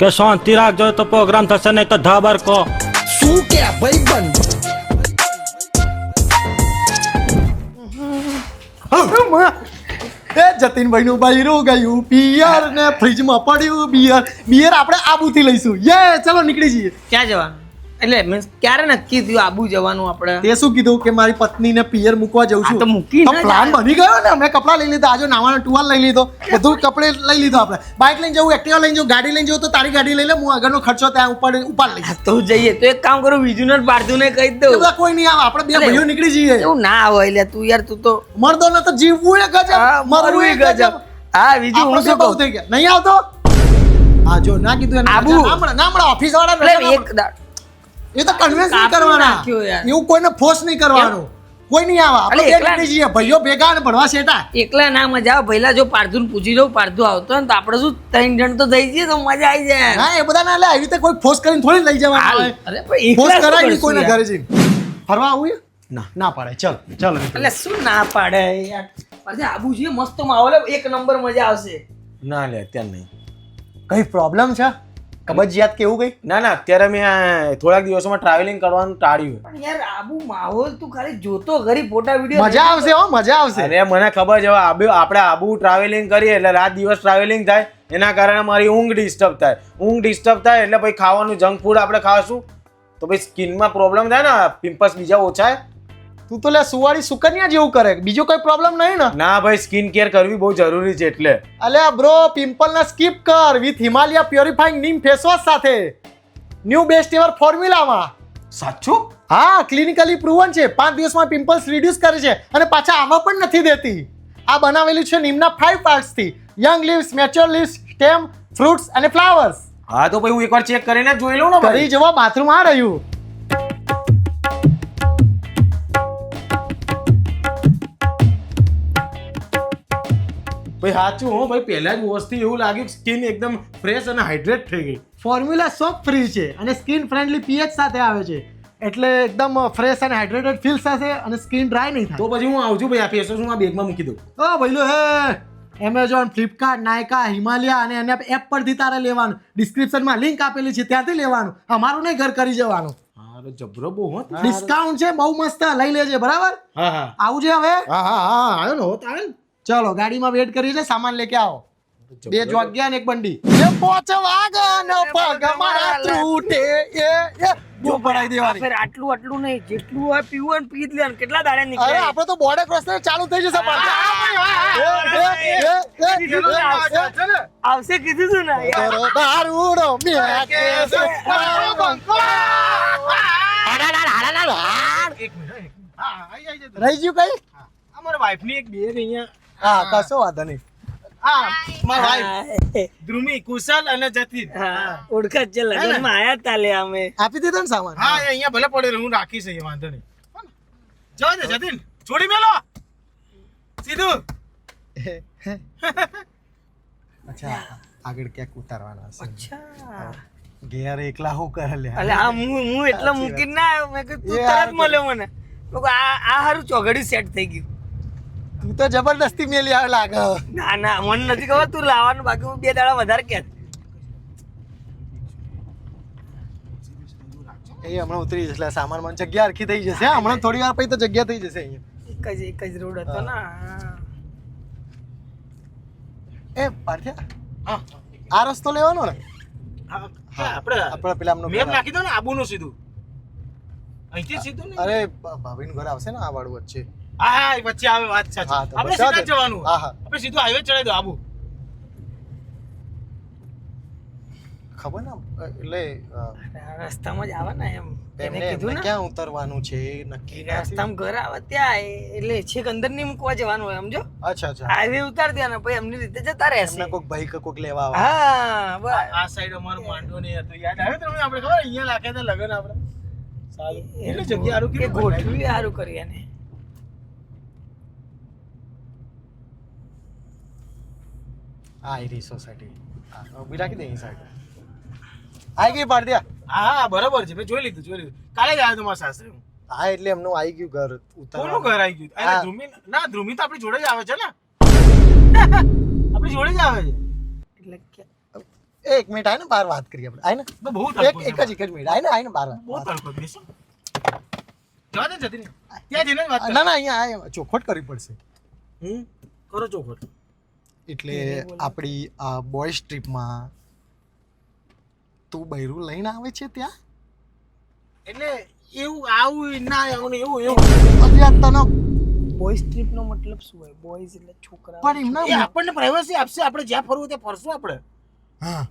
કે શાંતિ રાખજો તો પ્રોગ્રામ થશે નહીં તો ધાબર કો. શું કે ભાઈ બંધ એ જતીનભાઈ નું બૈરું ગયું પિયર ને ફ્રીજમાં પડ્યું બિયર આપણે આબુથી લઈશું યે ચલો નીકળી જઈએ. ક્યાં જવાનું એટલે મીન્સ ક્યારે નક્કી થયું આબુ જવાનું આપણે? તે શું કીધું કે મારી પત્નીને પિયર મૂકવા જઉં છું. તો મૂકી તો ના પ્લાન જાય. બની ગયો ને. અમે કપડાં લઈ લીધા, આજે નાવાનો ટુવાલ લઈ લીધો, બધું કપડે લઈ લીધો. આપણે બાઇક લઈને જવું, એક્ટિવા લઈને જવું, ગાડી લઈને જવું તો તારી ગાડી લઈ લે, હું આગળનો ખર્ચો ત્યાં ઉપાડ લઈશ. તો જઈએ. તો એક કામ કરું, બીજું ને પાડતું ને કહી એ દઉં. બધા કોઈ નહીં આવે, આપણે બે ભાઈઓ નીકળી જઈએ. એવું ના હોય એટલે તું યાર તું તો મરદો ને તો જીવવું એ ગજબ, હા, મરવું એ ગજબ. હા બીજું હું આપણે શું બહુ કહું? થઈ ગયા. નહીં આવતો હા જો ના કીધું એને આબુ. ના મળે ઓફિસ વાળા એટલે એક એ તો કન્વિન્સ નહીં કાપી કરવાના, નાખ્યો યાર. એવું કોઈને ફોર્સ નહીં કરવાનું. કોઈ નહીં આવે, આપણે અલે બે એકલા- નીકળી જઈએ ભાઈઓ ભેગા અને ભણવા શેટા. એકલા ના મજા આવે. પહેલા જો પાર્થું ને પૂછી લઉં, પાર્થું આવતો હોય ને તો આપણે શું 3 જણ તો થઈ જઈએ તો મજા આવી જાય. ના એ બધા ના લે, આવી રીતે કોઈ ફોર્સ કરીને થોડી લઈ જવાના હાલ. આવે. અરે પણ ફોર્સ એકલા શું કરાય નહીં કરશું કોઈને યાર? ઘરે જઈને. ફરવા આવું છે? ના પાડે. ચલ એટલે શું ના પાડે યાર? પાછા આબુ છે મસ્ત માહોલ, એક નંબર મજા આવશે. ના લે અત્યારે નહીં. કઈ પ્રોબ્લેમ છે? કબજિયાત કેવું કઈ? ના અત્યારે મેં થોડાક દિવસોમાં ટ્રાવેલિંગ કરવાનું ટાળ્યું. પણ યાર આબુ માહોલ તું ખાલી જોતો ઘરી ફોટા વિડીયો મજા આવશે હો, મજા આવશે. અરે મને ખબર છે, હવે આપણે આબુ ટ્રાવેલિંગ કરીએ એટલે રાત દિવસ ટ્રાવેલિંગ થાય, એના કારણે મારી ઊંઘ ડિસ્ટર્બ થાય. ઊંઘ ડિસ્ટર્બ થાય એટલે પછી ખાવાનું જંક ફૂડ આપણે ખાશું તો પછી સ્કિનમાં પ્રોબ્લેમ થાય ને, પિમ્પલ્સ બીજા ઓછા. તું તો લે સુવાળી સુકન્યા જેવું કરે, બીજો કોઈ પ્રોબ્લેમ નહીં ને? ના ભાઈ, સ્કિન કેર કરવી બહુ જરૂરી છે એટલે. અલ્યા બ્રો, પિમ્પલ ના સ્કીપ કર with Himalaya purifying neem face wash સાથે, ન્યુ બેસ્ટ એવર ફોર્મ્યુલામાં. સાચું? હા, ક્લિનિકલી પ્રૂવન છે. 5 દિવસમાં પિમ્પલ્સ રિડ્યુસ કરે છે અને પાછા આમાં પણ નથી દેતી. આ બનાવેલું છે નીમના 5 પાર્ટ્સ થી: young leaves, mature leaves, stem, fruits અને ફ્લાવર્સ. હા તો પછી હું એકવાર ચેક કરીને જ જોઈ લઉં ને કરી ભાઈ. જવા બાથરૂમ આ રહ્યું. ભાઈ સાચું હો ભાઈ, પહેલા જ વોશથી એવું લાગ્યું સ્કિન એકદમ ફ્રેશ અને હાઇડ્રેટ થઈ ગઈ. ફોર્મ્યુલા સોપ ફ્રી છે અને સ્કિન ફ્રેન્ડલી પીએચ સાથે આવે છે, એટલે એકદમ ફ્રેશ અને હાઇડ્રેટેડ ફીલ સાથે અને સ્કિન ડ્રાય નહીં થાય. તો પછી હું આવજો ભાઈ, આ ફેસ વોશ હું આ બેગમાં મૂકી દઉં. ઓ ભાઈલો હે, એમેઝોન, ફ્લિપકાર્ટ, નાયકા, હિમાલયા અને એના એપ પરથી તારે લેવાનું. ડિસ્ક્રિપ્શનમાં લિંક આપેલી છે, ત્યાંથી લેવાનું. અમારું નહીં, ઘર કરી જવાનું. હા તો જબરો બહુ હો. ડિસ્કાઉન્ટ છે બહુ મસ્ત, લઈ લેજે. બરાબર? હા હા આવું છે હવે? હા આવ્યો ને હોત આવે ને. ચલો ગાડીમાં વેટ કરી છે, સામાન લેકે આવો. 2 જોગ્યા ને 1 બંડી. એ પોચવાગન પગ મારા ત્રુટે એ બહુ પડાઈ દેવાની. ફેર આટલું નહીં, જેટલું હોય પીવું હોય ને પી જ લેવાનું. કેટલા દાડે અરે નીકળે? આપણે તો બોર્ડર ક્રોસ ચાલુ થઈ જશે પાછા. આવશે કીધું તું ને યાર. દારૂડો મેકે છે મારો બંકો. રહી ગયું કઈ? અમારા વાઈફ ની એક બેગ અહીંયા. હા, કશો વાંધો નહીં. હા મારા વાઈફ હા, ધ્રુમી, કુશલ અને જતીન. ઓળખ જ છે. લગનમાં આયા તા લે અમે. આપી દીધો ને સામાન? હા એ અહીંયા ભલે પડેલો, હું રાખીશ અહીંયા, વાંધો નહીં. જવા દે જતીન, છોડી મેલો સીધું. અચ્છા, આગળ ક્યાંક ઉતારવાના હશે. અચ્છા. ઘેર એકલા હું કરે લે. અલે આ હું એટલા મૂકીને ના આવ્યો. મેં કીધું તું યાર, તરત મળ્યો મને. મેં કીધું આ હારું ચોઘડી સેટ થઈ ગયું. તું તો જબરદસ્તી મેલી આવે લાગે. ના મને નથી ખબર તું લાવવાનું, બાકી હું 2 દાડા વધારે કે. એ હમણાં ઉતરી જશે, સામાનમાં જગ્યા હરખી થઈ જશે. હમણાં થોડી વાર પછી તો જગ્યા થઈ જશે અહીંયા. એક જ રોડ હતો ને. એ પાર્થિયા, હા આ રસ્તો લેવાનો ને? હા હા, આપણે આપણે પેલા આમનો મેપ ઘર નાખી દો ને, આબુનું સીધું અહીંથી સીધું ને. અરે ભાભીનું ઘર આવશે ને આ વાળું વચ્ચે. હા એ વચ્ચે આવે, વાત સાચી. હા, તો આપણે બસ સીધા જવા જ જવાનું. હા, હા. આપણે સીધું હાઈવે ચડાવી દો આબુ. ખબર ને એટલે રસ્તામાં જ આવે ને એમ. એને એમને કીધું ને ક્યાં ઉતરવાનું છે નક્કી નથી. રસ્તામાં ઘર આવે ત્યાં એટલે છેક અંદર નહીં મૂકવા જવાનું હોય સમજો. અચ્છા અચ્છા, હાઈવે ઉતાર દેવાનો, પછી એમની રીતે જતા રહેશે. એમને કોઈક ભાઈ કે કોઈક લેવા આવે. હા બસ. આ સાઈડ અમારું માંડવો નહીં હતું, યાદ આવે તમને? આપણે ખબર અહીંયા લાખ્યા હતા લગન આપણે. સારું એટલે જગ્યા હારું એ કેટલું ગોઠવી સારું કરી એને. હા, એ સોસાયટી. હા, ઉભી રાખી દે અહીં સાઈડ. આઈ ગઈ પાડ્યા. હા બરાબર છે, મેં જોઈ લીધું. કાલે જ આવ્યો તમારા સાસરે. હા, એટલે એમનું આવી ગયું ઘર ઉતરવાનું. કોનું ઘર આવી ગયું? હા. અરે ધ્રુમી ના, ધ્રુમી તો આપણી જોડે જ આવે છે ને. આપણી જોડે જ આવે છે. એટલે કે એક મિનિટ આય ને બહાર વાત કરીએ આપણે આય ને બહુ એક જ મિનિટ આય ને બહાર ના ના અહીંયા આય ચોખવટ કરવી પડશે કરો ચોખવટ. એટલે આપણી આ બોયઝ ટ્રીપમાં તું બૈરું લઈને આવે છે ત્યાં એટલે એવું આવું ના આવું ને એવું અત્યારે તને બોયઝ ટ્રીપ નો મતલબ શું હોય? બોયઝ એટલે છોકરા. પણ એ એમના આપણને પ્રાઇવસી આપશે, આપણે જ્યાં ફરવું ત્યાં ફરશું આપણે. હા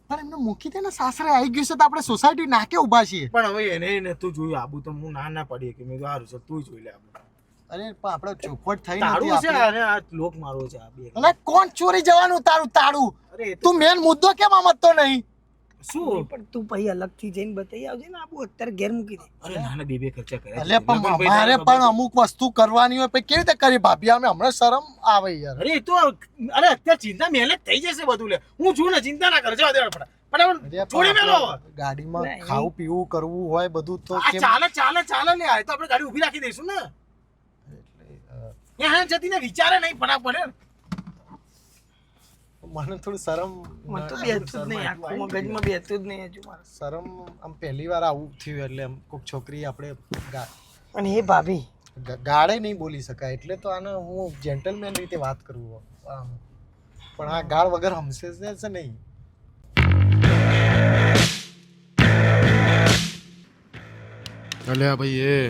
પણ એમને મૂકી દે ને સાસરે આવી ગયું છે તો આપણે સોસાયટી નાકે ઊભા છીએ પણ હવે એને નતું જોયું આબુ તો હું ના પડી કે મેં સારું છે તું જોઈ લે આબુ. અરે પણ આપણે ચોખવટ થઈ તાળું નથી છે આપણે. અને આ લોક મારવો છે આ બે. અલા કોણ ચોરી જવાનું તારું તાળું અરે એ તો તું મેન મુદ્દો કેમ સમજતો નહીં શું? પણ તું પછી અલગથી જઈને બતાવી આવજે ને. આબુ અત્યારે ઘેર મૂકી દે. અરે નાના બે ખર્ચા કર્યા એટલે પણ અમારે પણ અમુક વસ્તુ કરવાની હોય પછી કેવી રીતે કરી ભાભી અમે હમણાં શરમ આવે યાર અરે એ તો અરે અત્યારે ચિંતા મહેનત થઈ જશે બધું લે. હું છું ને, ચિંતા ના કરજો ફટાફટ છોડી મેલો. ગાડીમાં નહીં. ખાવું પીવું કરવું હોય બધું તો આ કેમ ચાલે લે. આ તો આપણે ગાડી ઊભી રાખી દઈશું ને. ત્યાં જતી ને વિચારે નહીં ફટાફટ. મને થોડું શરમ મને તો બેસતું જ નહીં, આખું મગજમાં બેસતું જ નહીં હજુ મારે. શરમ આમ પહેલી વાર આવું થયું એટલે આમ કોઈક છોકરી આપણે અને એ ભાભી ગાળે નહીં બોલી શકાય એટલે તો આને હું જેન્ટલમેન રીતે વાત કરું આમ. પણ આ ગાળ વગર હમશે છે નહીં. અલ્યા ભાઈ એ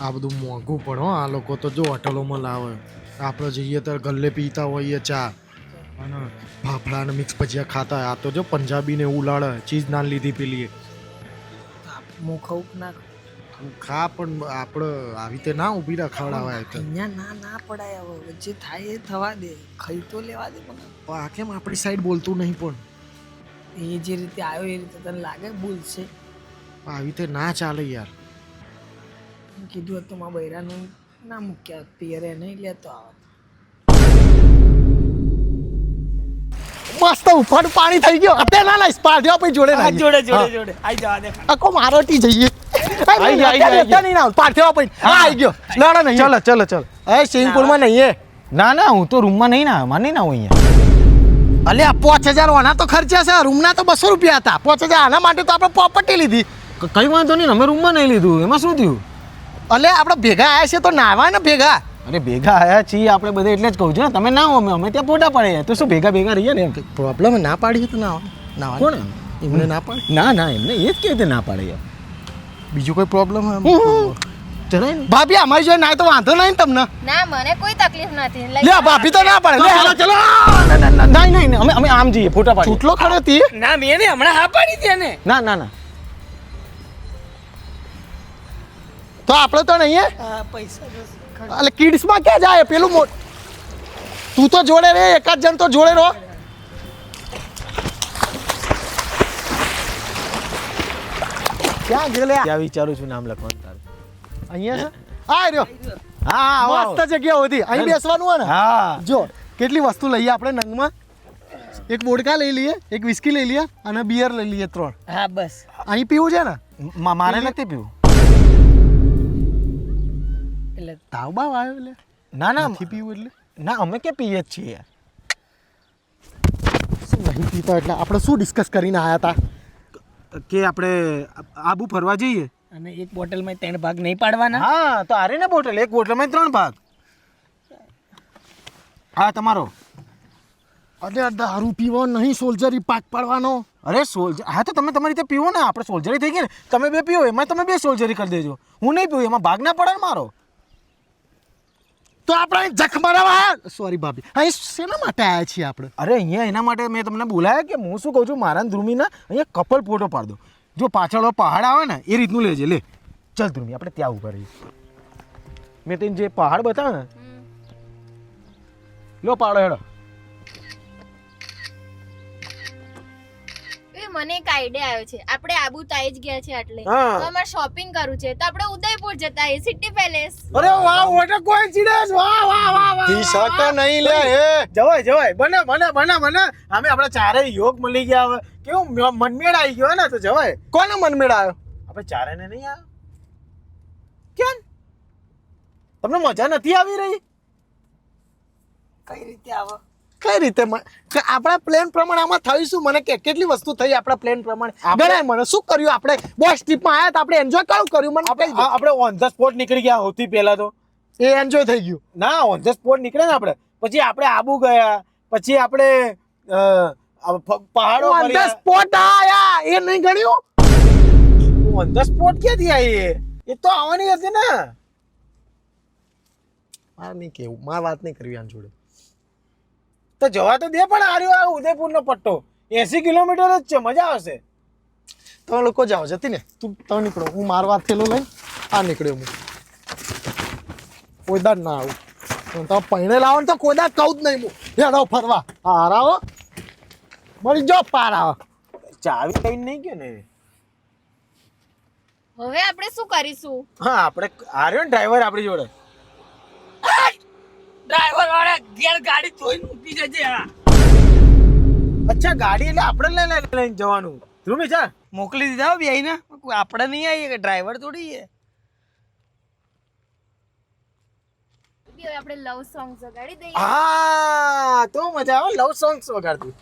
આ બધું મોંઘું પણ હો આ લોકો તો જો હોટલોમાં લાવે આપણે જઈએ તો ગલ્લે પીતા હોઈએ ચા અને ફાફડા અને મિક્સ ભજીયા ખાતા હોય. આ તો જો પંજાબી ને એવું લાડે ચીઝ નાન લીધી પેલી હું ખાઉં કે ના ખા પણ આપણે આવી રીતે ના ઊભી રખાવડાવાય તો અહીંયા ના પડાય. હવે જે થાય એ થવા દે, ખાઈ તો લેવા દે મને. પણ આ કેમ આપણી સાઈડ બોલતું નહીં પણ એ જે રીતે આવ્યો એ રીતે તને લાગે બોલશે? આવી રીતે ના ચાલે યાર. કીધું હતું મારા બૈરાનું ના મૂક્યા પિયરે નહીં લેતો આવે. મસ્ત ઉફાડ પાણી થઈ ગયો અત્યારે ના લાઈસ પાડ્યો પછી જોડે ના જોડે આઈ જવા દે. આખો મારોટી જઈએ આઈ ગયા. નહીં ના પાડ્યો પછી આવી ગયો ના નહીં ચલો એ સ્વિમિંગ પુલમાં નહીં ના હું તો રૂમમાં નહીં ના મને ના હું અહીંયા. અલ્યા 5000 આના તો ખર્ચા છે રૂમના તો 200 રૂપિયા હતા 5000 આના માટે તો આપણે પ્રોપર્ટી લીધી. કઈ વાંધો નહીં, અમે રૂમમાં નહીં લીધું, એમાં શું થયું? અલ્યા આપણે ભેગા આવ્યા છે તો નાવા ને ભેગા. અરે ભેગા આયા છીએ આપણે બધા એટલે જ કહું છું ને, તમે ના હો અમે ત્યાં ફોટા પડે તો શું ભેગા રહીએ ને એમ. પ્રોબ્લેમ ના પાડી તો નાવા કોણ? એમને ના પાડી ના એમને એ જ કેવી રીતે ના પાડે યાર. બીજું કોઈ પ્રોબ્લેમ ચલાય ને ભાભી અમારી જોડે ના તો વાંધો નહીં તમને. ના મને કોઈ તકલીફ નથી લે ભાભી તો ના પાડે લે ચલો નહીં અમે આમ જઈએ ફોટા પાડીએ. છૂટલો ખરો તી ના મેં ને હમણાં હા પાડી દે ને. ના તો આપણે તો નહીં પૈસા એટલે કિડ્સમાં ક્યાં જાય પેલું તું તો જોડે રે એકાદ જણ તો જોડે રહો. ક્યાં ગયો ત્યાં વિચારું છું નામ લખવાનું તારું. અહીંયા છે આ રહ્યો હા મસ્ત જગ્યા હતી અહીં બેસવાનું હોય ને. હા જો કેટલી વસ્તુ લઈએ આપણે નંગમાં એક વોડકા લઈ લઈએ એક વિસ્કી લઈ લઈએ અને બિયર લઈ લઈએ 3. હા બસ અહીં પીવું છે ને મારે નથી પીવું. એટલે તાવ બાવ આવ્યો એટલે ના નથી પીવું એટલે ના અમે કે પીએ જ છીએ યાર. શું નહીં પીતા એટલે આપણે શું ડિસ્કસ કરીને આવ્યા હતા કે આપણે આબુ ફરવા જઈએ. અને એક બોટલમાં 3 ભાગ નહીં પાડવાના. હા તો આરે ને બોટલ એક બોટલમાં 3 ભાગ. હા તમારો. અરે દારૂ પીવો નહીં સોલ્જરી પાક પાડવાનો. અરે સોલ્જર હા તો તમે તમારી રીતે પીવો ને, આપણે સોલ્જરી થઈ ગઈ ને, તમે 2 પીવો એમાં તમે 2 સોલ્જરી કરી દેજો. હું નહીં પીવું એમાં ભાગ ના પડે ને મારો. તો આપણે અહીં જખ મારવા સોરી ભાભી અહીં શેના માટે આવ્યા છીએ આપણે. અરે અહીંયા એના માટે મેં તમને બોલાયા કે હું શું કહું છું મારા ધ્રુમીના અહીંયા કપલ ફોટો પાડ દો. જો પાછળ પહાડ આવે ને એ રીતનું લેજે લે. ચાલ ધ્રુમી આપણે ત્યાં ઉભા રહીએ. મેં તને જે પહાડ બતાવે ને લો પાડો હેડો. મને એક આઈડિયા આવ્યો છે આપણે આબુ તાઈ જ ગયા છે એટલે હા. તો અમારે શોપિંગ કરવું છે તો આપણે ઉદયપુર જતા એ સિટી પેલેસ. અરે વાહ વોટ અ કોઇન્સિડન્સ. વાહ ટી-શર્ટ નહીં લે જવાય બને અમે આપણા ચારેય યોગ મળી ગયા. હવે કેવું મનમેળ આવી ગયો ને તો જવાય. કોને મનમેળ આવ્યો આપણે ચારેને નહીં આવ્યો કેમ? તમને મજા નથી આવી રહી? કઈ રીતે આવે? કઈ રીતે કે આપણા પ્લાન પ્રમાણે આમાં થઈશું મને કેટલી વસ્તુ થઈ આપણા પ્લાન પ્રમાણે ગણાય મને શું કર્યું આપણે બોસ ટ્રીપમાં આવ્યા તો આપણે એન્જોય કયું કર્યું મને કહી દો. આપણે ઓન ધ સ્પોટ નીકળી ગયા સૌથી પહેલા તો એ એન્જોય થઈ ગયું. ના ઓન ધ સ્પોટ નીકળે ને આપણે પછી આપણે આબુ ગયા પછી આપણે પહાડો ઓન ધ સ્પોટ આયા એ નહીં ગણ્યું. ઓન ધ સ્પોટ ક્યાંથી આવી એ તો આવવાની હતી ને. મારે નહીં કેવું મારે વાત નહીં કરવી આની જોડે. તો જવા તો દે પણ આ ઉદયપુરનો પટ્ટો 80 કિલોમીટર જ છે મજા આવશે. તમે લોકો જાઓ જતી ને તમે નીકળો હું માર વાત થયેલો લઈને આ નીકળ્યો હું કોઈ દાડ ના આવું તમે પૈણે લાવો ને તો કોઈ દાડ કહું જ નહીં હું હેડો ફરવા હાર આવો મળી જો પાર આવો ચાવી લઈને નહીં ગયો ને. હવે આપણે શું કરીશું? હા આપણે આર્યો ને ડ્રાઈવર આપણી જોડે. ડ્રાઈવર વાળા ઘેર ગાડી ધોઈને મૂકી જજે આ. અચ્છા ગાડી એટલે આપણે લઈને જવાનું ધ્રુમી ચાલ મોકલી દીધા બે ને આપણે નહીં આવીએ કે ડ્રાઈવર થોડી છે. હવે આપણે લવ સોંગ વગાડી દઈએ. હા તો મજા આવે લવ સોંગ્સ વગાડતું